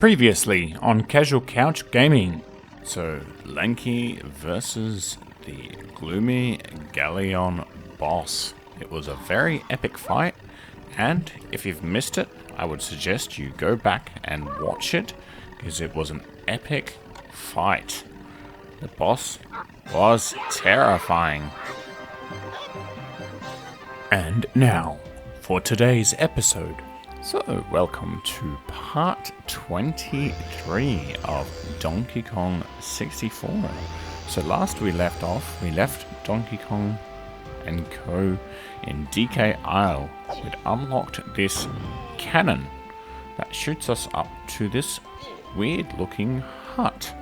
Previously on Casual Couch Gaming. So, Lanky versus the gloomy Galleon boss. It was a very epic fight, and if you've missed it, I would suggest you go back and watch it, because it was an epic fight. The boss was terrifying. And now, for today's episode. So, welcome to part 23 of Donkey Kong 64. So last we left Donkey Kong and Co. in DK Isle. We'd unlocked this cannon that shoots us up to this weird looking hut.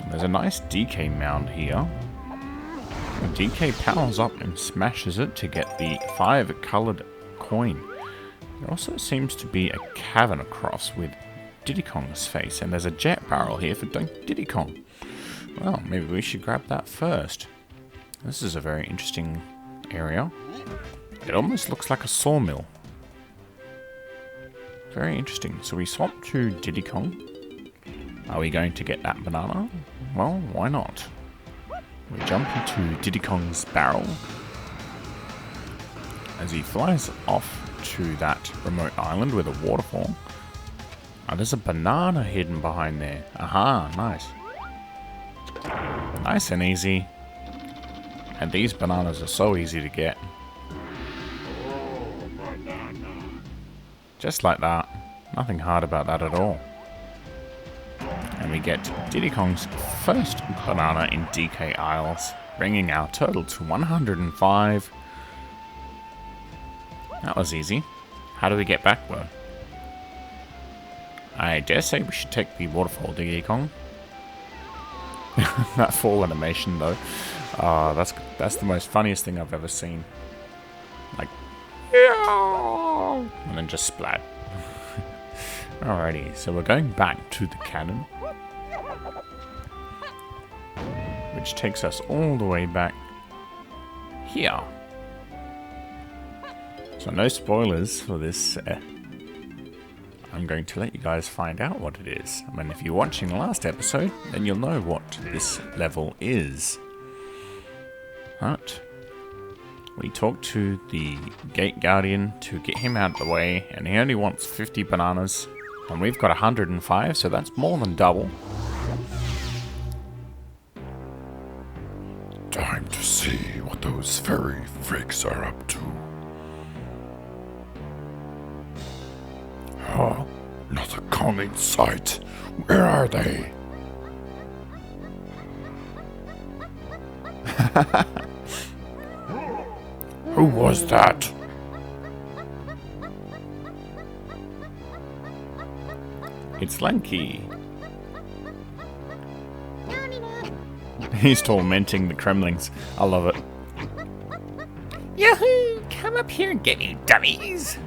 And there's a nice DK mound here. And DK powers up and smashes it to get the 5 coloured coin. There also seems to be a cavern across with Diddy Kong's face, and there's a jet barrel here for Diddy Kong. Well, maybe we should grab that first. This is a very interesting area. It almost looks like a sawmill. Very interesting. So we swap to Diddy Kong. Are we going to get that banana? Well, why not? We jump into Diddy Kong's barrel as he flies off to that remote island with a waterfall. Oh, there's a banana hidden behind there. Aha, nice. Nice and easy. And these bananas are so easy to get. Just like that. Nothing hard about that at all. And we get Diddy Kong's first banana in DK Isles, bringing our total to 105. That was easy. How do we get back though? I dare say we should take the waterfall, Diddy Kong. That fall animation though. That's the most funniest thing I've ever seen. Like, and then just splat. Alrighty, so we're going back to the cannon, which takes us all the way back here. So no spoilers for this. I'm going to let you guys find out what it is. I mean, if you're watching the last episode, then you'll know what this level is. But we talked to the gate guardian to get him out of the way, and he only wants 50 bananas, and we've got 105, so that's more than double. Time to see what those furry freaks are up to. Oh, not a Kong in sight. Where are they? Who was that? It's Lanky. He's tormenting the Kremlings. I love it. Yahoo! Come up here and get me, dummies!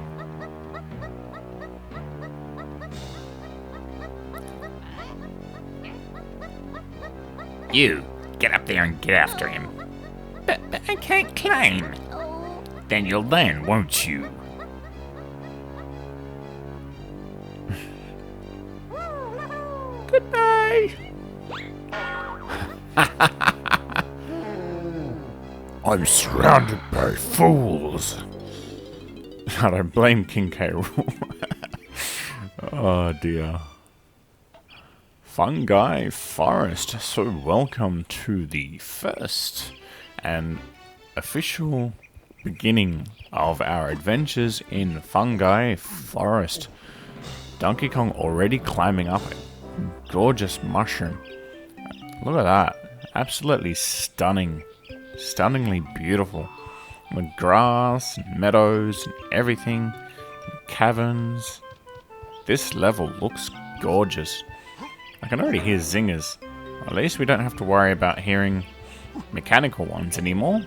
You, get up there and get after him. But I can't climb. Then you'll learn, won't you? Goodbye. I'm surrounded by fools. I don't blame King K. Rool. Oh dear. Fungi Forest. So welcome to the first and official beginning of our adventures in Fungi Forest. Donkey Kong already climbing up a gorgeous mushroom. Look at that. Absolutely stunning. Stunningly beautiful. The grass, meadows, and everything. Caverns. This level looks gorgeous. I can already hear zingers. At least we don't have to worry about hearing mechanical ones anymore.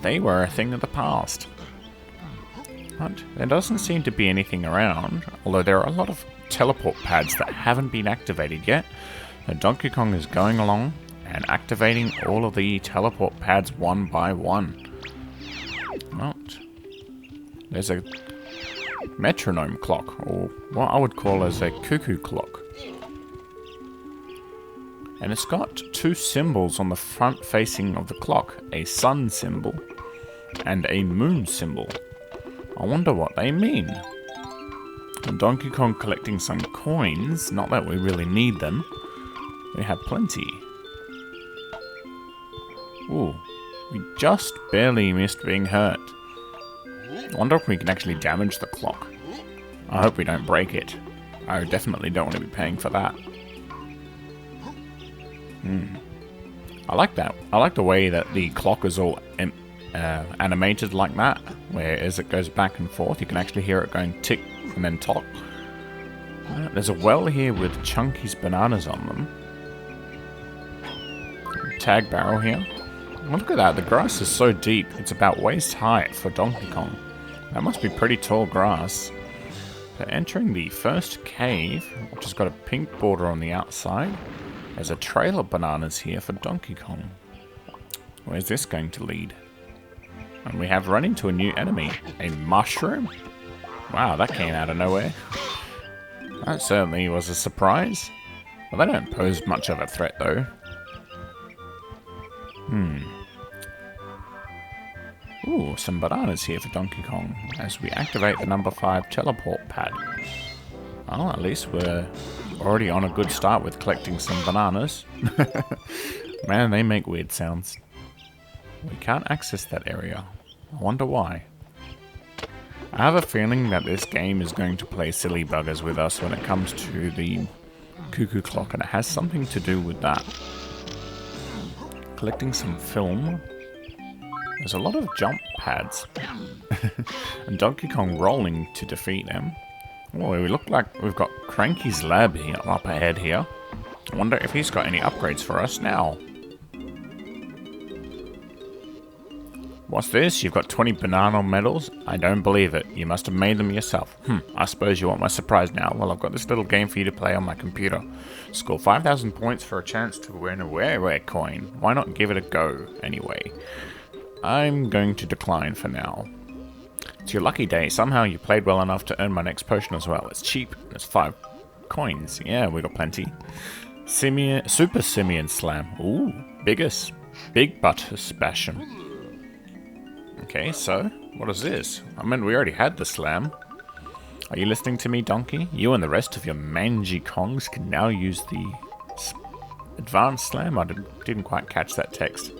They were a thing of the past. But there doesn't seem to be anything around, although there are a lot of teleport pads that haven't been activated yet. So Donkey Kong is going along and activating all of the teleport pads one by one. But there's a metronome clock, or what I would call as a cuckoo clock. And it's got two symbols on the front facing of the clock, a sun symbol and a moon symbol. I wonder what they mean. And Donkey Kong collecting some coins, not that we really need them. We have plenty. Ooh, we just barely missed being hurt. I wonder if we can actually damage the clock. I hope we don't break it. I definitely don't want to be paying for that. I like that. I like the way that the clock is all animated like that, where as it goes back and forth, you can actually hear it going tick and then tock. There's a well here with Chunky's bananas on them. Tag barrel here. Oh, look at that, the grass is so deep, it's about waist height for Donkey Kong. That must be pretty tall grass. So entering the first cave, which has got a pink border on the outside. There's a trail of bananas here for Donkey Kong. Where's this going to lead? And we have run into a new enemy. A mushroom? Wow, that came out of nowhere. That certainly was a surprise. Well, they don't pose much of a threat, though. Ooh, some bananas here for Donkey Kong as we activate the number 5 teleport pad. Well, at least we're already on a good start with collecting some bananas. Man, they make weird sounds. We can't access that area. I wonder why. I have a feeling that this game is going to play silly buggers with us when it comes to the cuckoo clock, and it has something to do with that. Collecting some film. There's a lot of jump pads. And Donkey Kong rolling to defeat them. Oh, we look like we've got Cranky's lab here, up ahead here. I wonder if he's got any upgrades for us now. What's this? You've got 20 banana medals? I don't believe it. You must have made them yourself. I suppose you want my surprise now. Well, I've got this little game for you to play on my computer. Score 5,000 points for a chance to win a rare coin. Why not give it a go, anyway? I'm going to decline for now. It's your lucky day. Somehow you played well enough to earn my next potion as well. It's cheap. It's 5 coins. Yeah, we got plenty. Super Simian Slam. Ooh, biggest. Big Butter Spash'em. Okay, so, what is this? I mean, we already had the slam. Are you listening to me, Donkey? You and the rest of your mangy Kongs can now use the advanced slam. I didn't quite catch that text.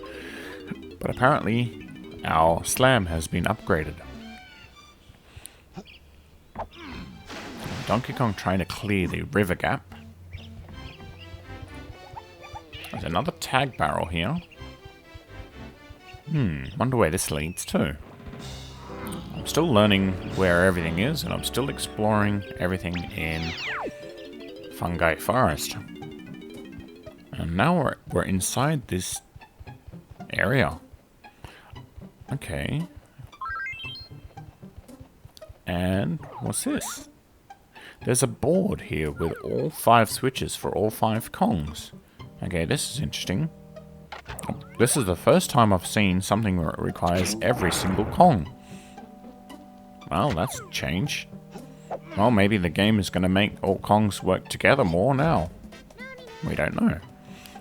But apparently, our slam has been upgraded. Donkey Kong trying to clear the river gap. There's another tag barrel here. Wonder where this leads to. I'm still learning where everything is, and I'm still exploring everything in Fungi Forest. And now we're inside this area. Okay. And what's this? There's a board here with all 5 switches for all 5 Kongs. Okay, this is interesting. This is the first time I've seen something where it requires every single Kong. Well, that's a change. Well, maybe the game is going to make all Kongs work together more now. We don't know.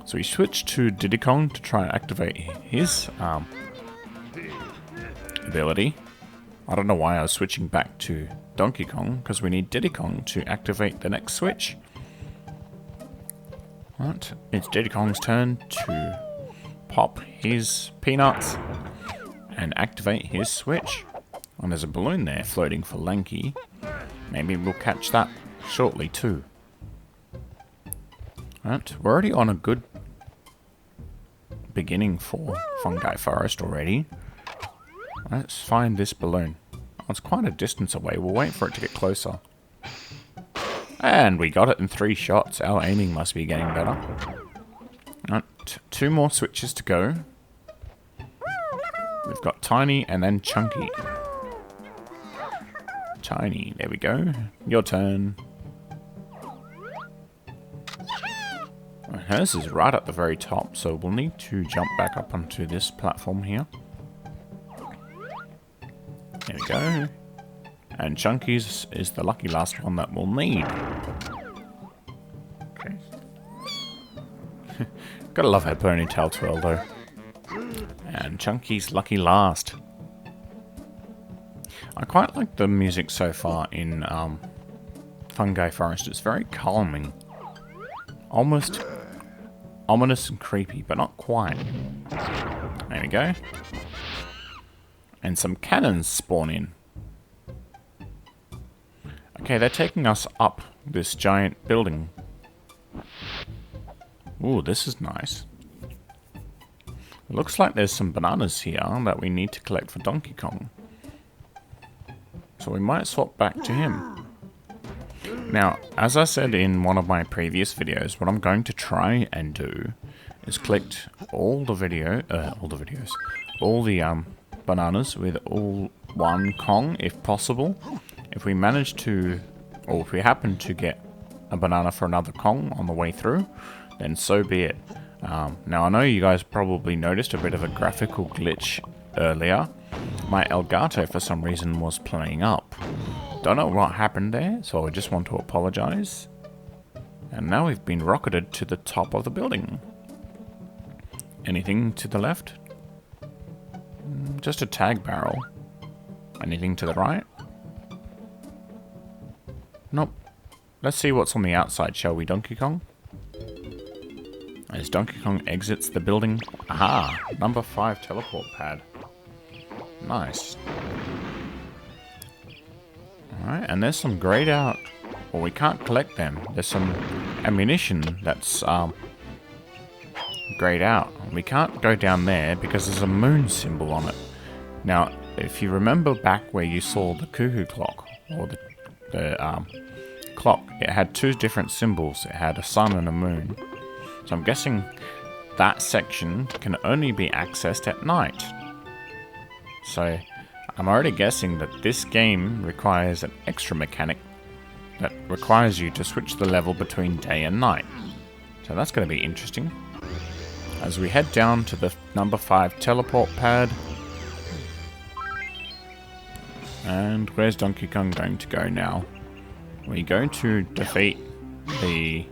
So we switch to Diddy Kong to try and activate his ability. I don't know why I was switching back to Donkey Kong, because we need Diddy Kong to activate the next switch. Right, it's Diddy Kong's turn to pop his peanuts and activate his switch. And there's a balloon there floating for Lanky. Maybe we'll catch that shortly too. Right, we're already on a good beginning for Fungi Forest already. Let's find this balloon. Oh, it's quite a distance away. We'll wait for it to get closer. And we got it in 3 shots. Our aiming must be getting better. Right, 2 more switches to go. We've got Tiny and then Chunky. Tiny, there we go. Your turn. Hers is right at the very top, so we'll need to jump back up onto this platform here. There we go. And Chunky's is the lucky last one that we'll need. Okay. Gotta love her ponytail twirl though. And Chunky's lucky last. I quite like the music so far in Fungi Forest. It's very calming. Almost ominous and creepy, but not quite. There we go. And some cannons spawn in. Okay, they're taking us up this giant building. Ooh, this is nice. It looks like there's some bananas here that we need to collect for Donkey Kong. So we might swap back to him. Now, as I said in one of my previous videos, what I'm going to try and do is collect all the bananas with all one Kong if possible. If we manage to, or if we happen to get a banana for another Kong on the way through, then so be it. Now I know you guys probably noticed a bit of a graphical glitch earlier. My Elgato for some reason was playing up. Don't know what happened there, so I just want to apologize. And now we've been rocketed to the top of the building. Anything to the left? Just a tag barrel. Anything to the right? Nope. Let's see what's on the outside, shall we, Donkey Kong? As Donkey Kong exits the building... Aha! Number 5 teleport pad. Nice. Alright, and there's some grayed out... Well, we can't collect them. There's some ammunition that's grayed out. We can't go down there because there's a moon symbol on it. Now, if you remember back where you saw the cuckoo clock, or the clock, it had two different symbols. It had a sun and a moon. So I'm guessing that section can only be accessed at night. So I'm already guessing that this game requires an extra mechanic that requires you to switch the level between day and night. So that's going to be interesting. As we head down to the number 5 teleport pad. And where's Donkey Kong going to go now? We're going to defeat the...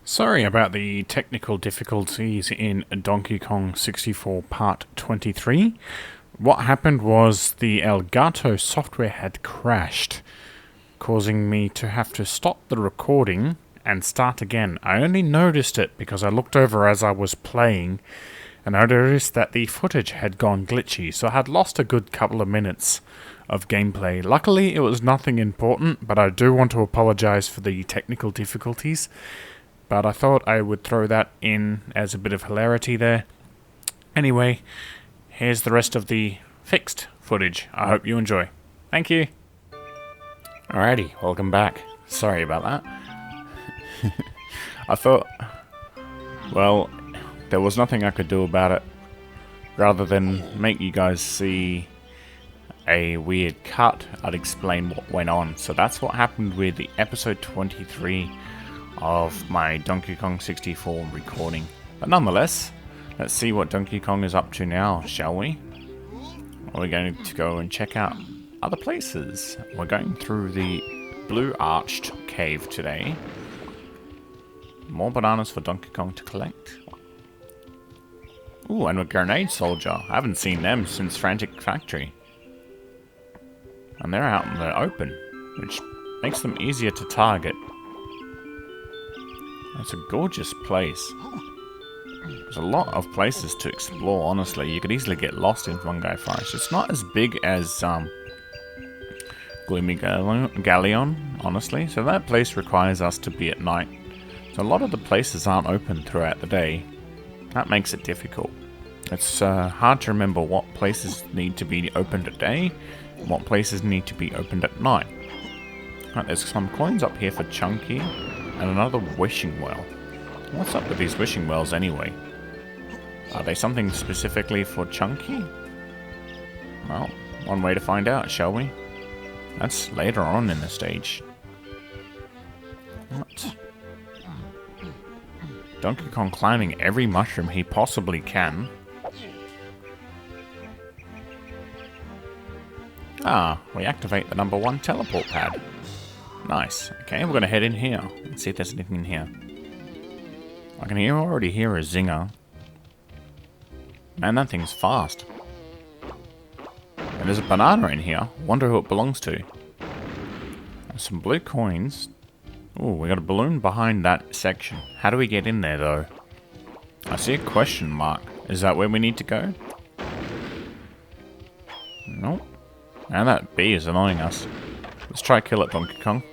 Sorry about the technical difficulties in Donkey Kong 64 Part 23. What happened was the Elgato software had crashed, causing me to have to stop the recording and start again. I only noticed it because I looked over as I was playing and I noticed that the footage had gone glitchy, so I had lost a good couple of minutes of gameplay. Luckily, it was nothing important, but I do want to apologize for the technical difficulties. But I thought I would throw that in as a bit of hilarity there. Anyway, here's the rest of the fixed footage. I hope you enjoy. Thank you. Alrighty, welcome back. Sorry about that. I thought, well, there was nothing I could do about it. Rather than make you guys see a weird cut, I'd explain what went on. So that's what happened with the episode 23 of my Donkey Kong 64 recording. But nonetheless, let's see what Donkey Kong is up to now, shall we? We're going to go and check out other places. We're going through the Blue Arched Cave today. More bananas for Donkey Kong to collect. Ooh, and a grenade soldier. I haven't seen them since Frantic Factory. And they're out in the open, which makes them easier to target. It's a gorgeous place. There's a lot of places to explore, honestly. You could easily get lost in Fungi Forest. It's not as big as Gloomy Galleon, honestly. So that place requires us to be at night. So a lot of the places aren't open throughout the day. That makes it difficult. It's hard to remember what places need to be opened at day and what places need to be opened at night. Right, there's some coins up here for Chunky. And another wishing well. What's up with these wishing wells anyway? Are they something specifically for Chunky? Well, one way to find out, shall we? That's later on in the stage. What? Donkey Kong climbing every mushroom he possibly can. Ah, we activate the number 1 teleport pad. Nice. Okay, we're going to head in here and see if there's anything in here. I can already hear a zinger. Man, that thing's fast. And there's a banana in here. Wonder who it belongs to. And some blue coins. Oh, we got a balloon behind that section. How do we get in there, though? I see a question mark. Is that where we need to go? Nope. Man, that bee is annoying us. Let's try kill it, Donkey Kong.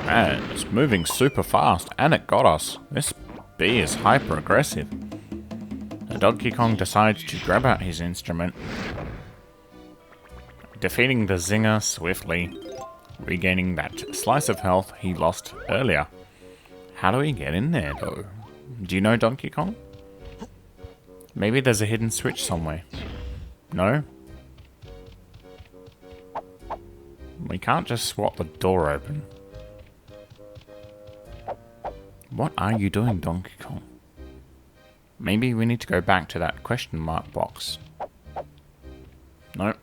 Man, it's moving super fast, and it got us. This bee is hyper aggressive. The Donkey Kong decides to grab out his instrument, defeating the zinger swiftly, regaining that slice of health he lost earlier. How do we get in there, though? Do you know, Donkey Kong? Maybe there's a hidden switch somewhere. No? We can't just swap the door open. What are you doing, Donkey Kong? Maybe we need to go back to that question mark box. Nope.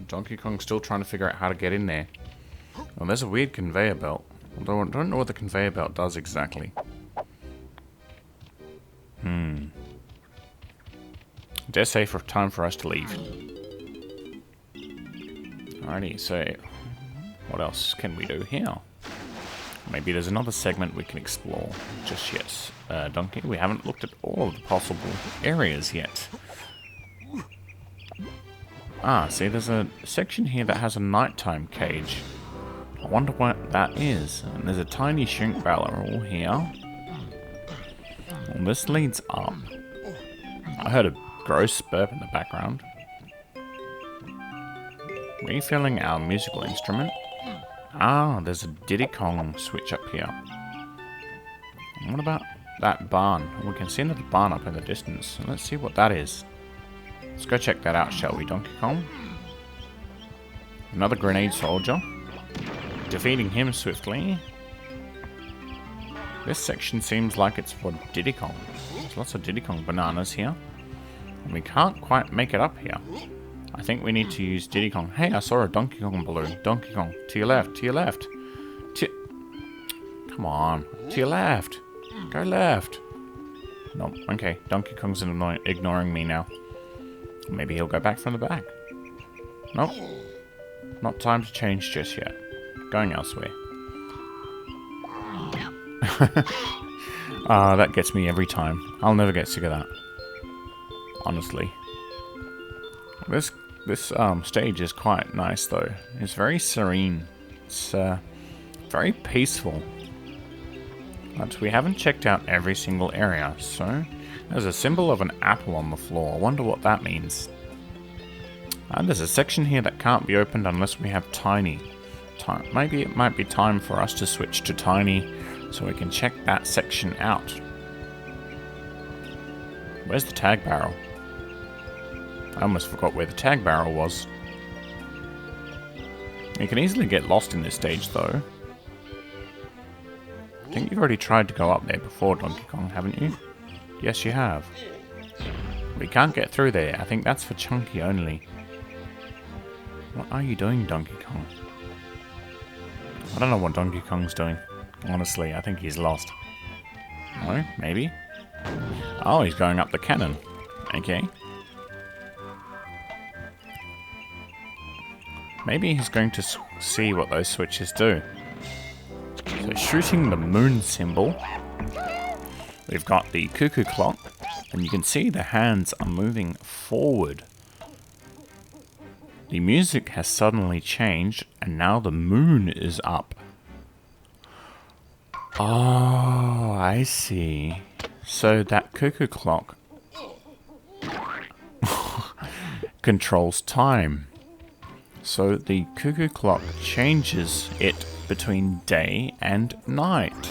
Donkey Kong's still trying to figure out how to get in there. Well, there's a weird conveyor belt. Although I don't know what the conveyor belt does exactly. Dare say for time for us to leave. Alrighty, so what else can we do here? Maybe there's another segment we can explore. Just yet. Donkey, we haven't looked at all of the possible areas yet. Ah, see, there's a section here that has a nighttime cage. I wonder what that is. And there's a tiny shrink barrel here. And this leads up. I heard a gross burp in the background. Refilling our musical instrument. Ah, there's a Diddy Kong switch up here. What about that barn? We can see another barn up in the distance. Let's see what that is. Let's go check that out, shall we, Donkey Kong? Another grenade soldier. Defeating him swiftly. This section seems like it's for Diddy Kong. There's lots of Diddy Kong bananas here. And we can't quite make it up here. I think we need to use Diddy Kong. Hey, I saw a Donkey Kong balloon. Donkey Kong, to your left, to your left. Come on, to your left. Go left. Nope, okay, Donkey Kong's ignoring me now. Maybe he'll go back from the back. Nope. Not time to change just yet. Going elsewhere. That gets me every time. I'll never get sick of that. Honestly. This stage is quite nice though. It's very serene. It's very peaceful. But we haven't checked out every single area, so there's a symbol of an apple on the floor. I wonder what that means. And there's a section here that can't be opened unless we have Tiny. Maybe it might be time for us to switch to Tiny so we can check that section out. Where's the tag barrel? I almost forgot where the tag barrel was. You can easily get lost in this stage though. I think you've already tried to go up there before, Donkey Kong, haven't you? Yes, you have. We can't get through there. I think that's for Chunky only. What are you doing, Donkey Kong? I don't know what Donkey Kong's doing. Honestly, I think he's lost. No? Maybe? Oh, he's going up the cannon. Okay. Maybe he's going to see what those switches do. So shooting the moon symbol, we've got the cuckoo clock, and you can see the hands are moving forward. The music has suddenly changed, and now the moon is up. Oh, I see. So that cuckoo clock controls time. So the cuckoo clock changes it between day and night.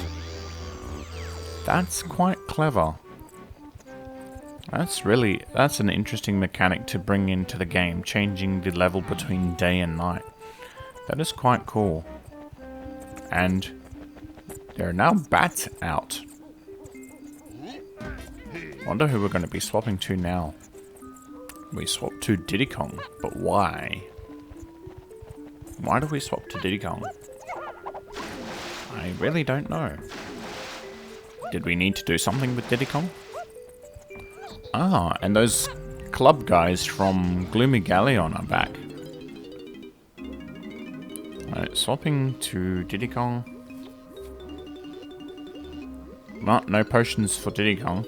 That's quite clever. That's an interesting mechanic to bring into the game, changing the level between day and night. That is quite cool. And there are now bats out. Wonder who we're going to be swapping to now. We swap to Diddy Kong, but why? Why do we swap to Diddy Kong? I really don't know. Did we need to do something with Diddy Kong? Ah, and those club guys from Gloomy Galleon are back. Alright, swapping to Diddy Kong. No potions for Diddy Kong.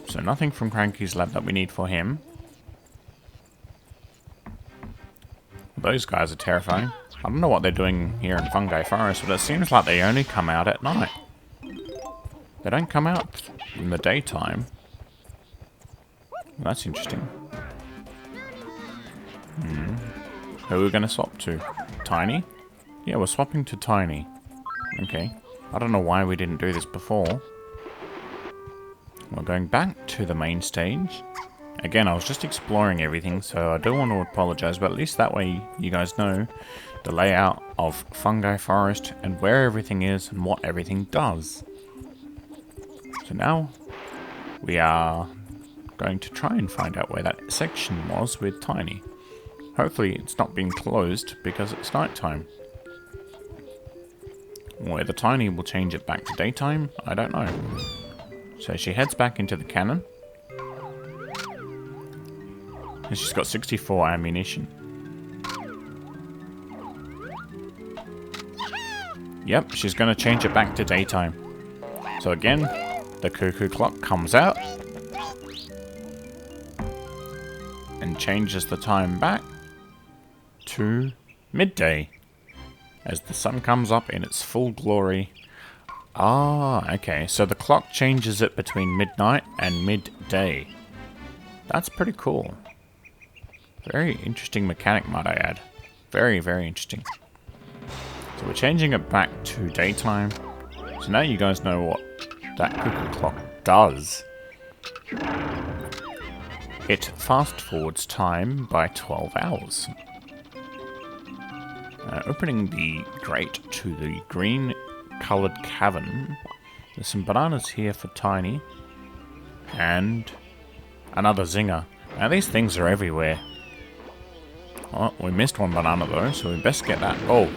So nothing from Cranky's lab that we need for him. Those guys are terrifying. I don't know what they're doing here in Fungi Forest, but it seems like they only come out at night. They don't come out in the daytime. Well, that's interesting. Who are we going to swap to? Tiny? Yeah, we're swapping to Tiny. Okay. I don't know why we didn't do this before. We're going back to the main stage. Again, I was just exploring everything, so I do want to apologize, but at least that way you guys know the layout of Fungi Forest and where everything is and what everything does. So now we are going to try and find out where that section was with Tiny. Hopefully it's not being closed because it's nighttime. Whether Tiny will change it back to daytime, I don't know. So she heads back into the cannon. And she's got 64 ammunition. Yep, she's going to change it back to daytime. So again, the cuckoo clock comes out. And changes the time back to midday. As the sun comes up in its full glory. Ah, okay. So the clock changes it between midnight and midday. That's pretty cool. Very interesting mechanic, might I add. Very, very interesting. So we're changing it back to daytime. So now you guys know what that cuckoo clock does. It fast forwards time by 12 hours. Opening the grate to the green coloured cavern. There's some bananas here for Tiny. And another zinger. Now these things are everywhere. Oh, we missed one banana though, so we best get that. Oh,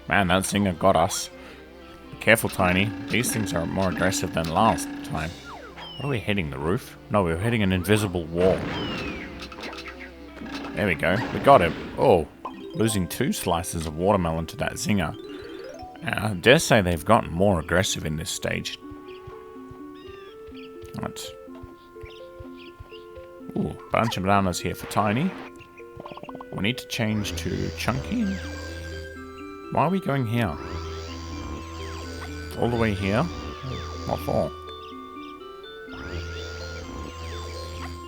man, that zinger got us. Be careful, Tiny. These things are more aggressive than last time. What are we hitting, the roof? No, we were hitting an invisible wall. There we go. We got him. Oh, losing 2 slices of watermelon to that zinger. I dare say they've gotten more aggressive in this stage. Right. Ooh, bunch of bananas here for Tiny. We need to change to Chunky. Why are we going here? All the way here? What for?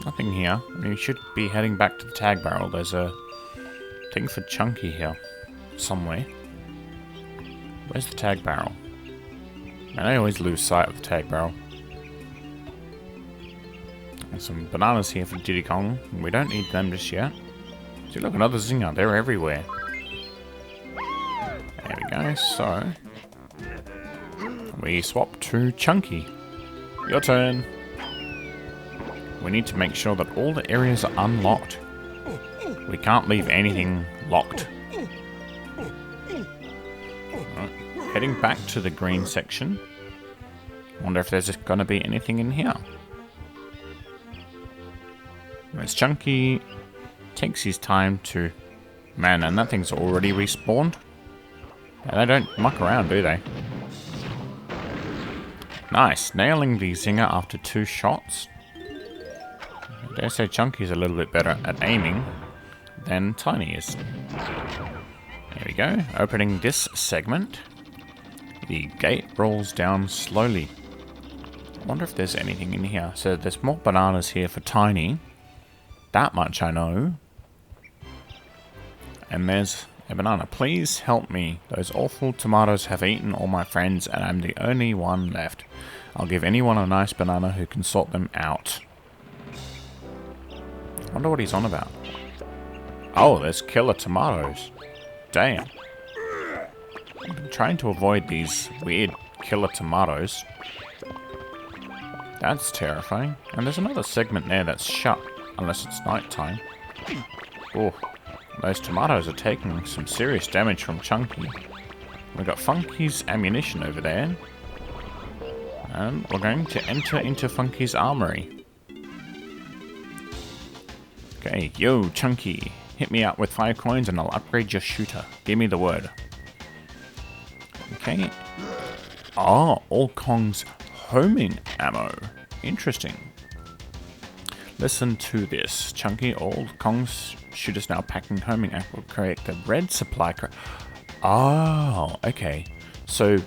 Nothing here. We should be heading back to the tag barrel. There's a thing for Chunky here. Somewhere. Where's the tag barrel? Man, I always lose sight of the tag barrel. There's some bananas here for Diddy Kong. We don't need them just yet. See, look, another zinger. They're everywhere. There we go. So, we swap to Chunky. Your turn. We need to make sure that all the areas are unlocked. We can't leave anything locked. Right. Heading back to the green section. Wonder if there's going to be anything in here. There's Chunky. Takes his time to... Man, and that thing's already respawned. They don't muck around, do they? Nice. Nailing the zinger after 2 shots. I dare say Chunky's a little bit better at aiming than Tiny is. There we go. Opening this segment. The gate rolls down slowly. I wonder if there's anything in here. So there's more bananas here for Tiny. That much I know. And there's a banana. Please help me. Those awful tomatoes have eaten all my friends and I'm the only one left. I'll give anyone a nice banana who can sort them out. I wonder what he's on about. Oh, there's killer tomatoes. Damn. I've been trying to avoid these weird killer tomatoes. That's terrifying. And there's another segment there that's shut, unless it's nighttime. Oh, those tomatoes are taking some serious damage from Chunky. We've got Funky's ammunition over there. And we're going to enter into Funky's armory. Okay, yo, Chunky. Hit me up with 5 coins and I'll upgrade your shooter. Give me the word. Okay. Ah, all Kong's homing ammo. Interesting. Listen to this. Chunky, all Kong's shooters now packing homing ammo will create the red supply crate. Oh, okay. So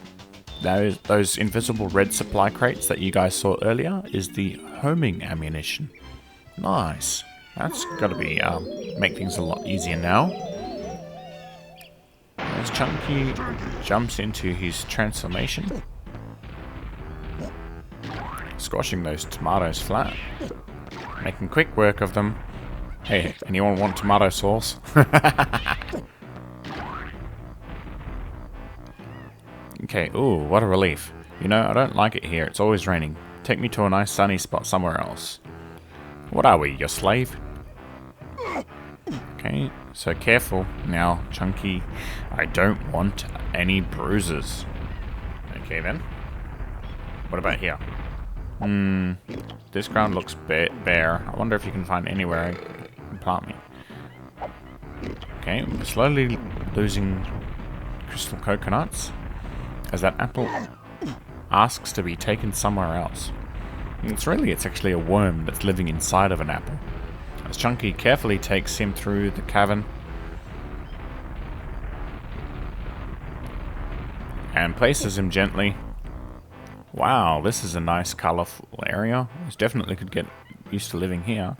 those invisible red supply crates that you guys saw earlier is the homing ammunition. Nice. That's got to be make things a lot easier now. As Chunky jumps into his transformation, squashing those tomatoes flat, making quick work of them. Hey, anyone want tomato sauce? Okay, ooh, what a relief. You know, I don't like it here. It's always raining. Take me to a nice sunny spot somewhere else. What are we, your slave? Okay, so careful now, Chunky. I don't want any bruises. Okay then. What about here? This ground looks bare. I wonder if you can find anywhere I can plant me. Okay, we're slowly losing crystal coconuts as that apple asks to be taken somewhere else. It's actually a worm that's living inside of an apple. As Chunky carefully takes him through the cavern and places him gently. Wow, this is a nice colorful area. I definitely could get used to living here.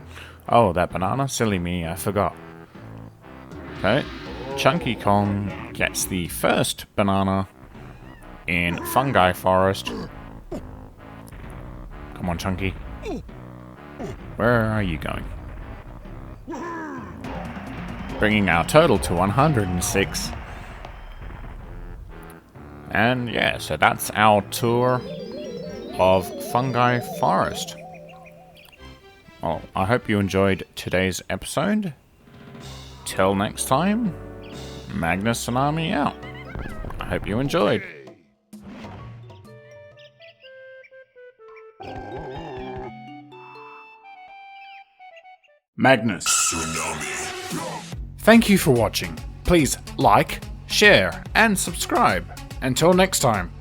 Oh, that banana? Silly me, I forgot. Okay, Chunky Kong gets the first banana in Fungi Forest. Come on, Chunky. Where are you going? Bringing our total to 106. And yeah, so that's our tour of Fungi Forest. Well, I hope you enjoyed today's episode. Till next time, Magnus and Army out. I hope you enjoyed. Magnus. Thank you for watching. Please like, share, and subscribe. Until next time.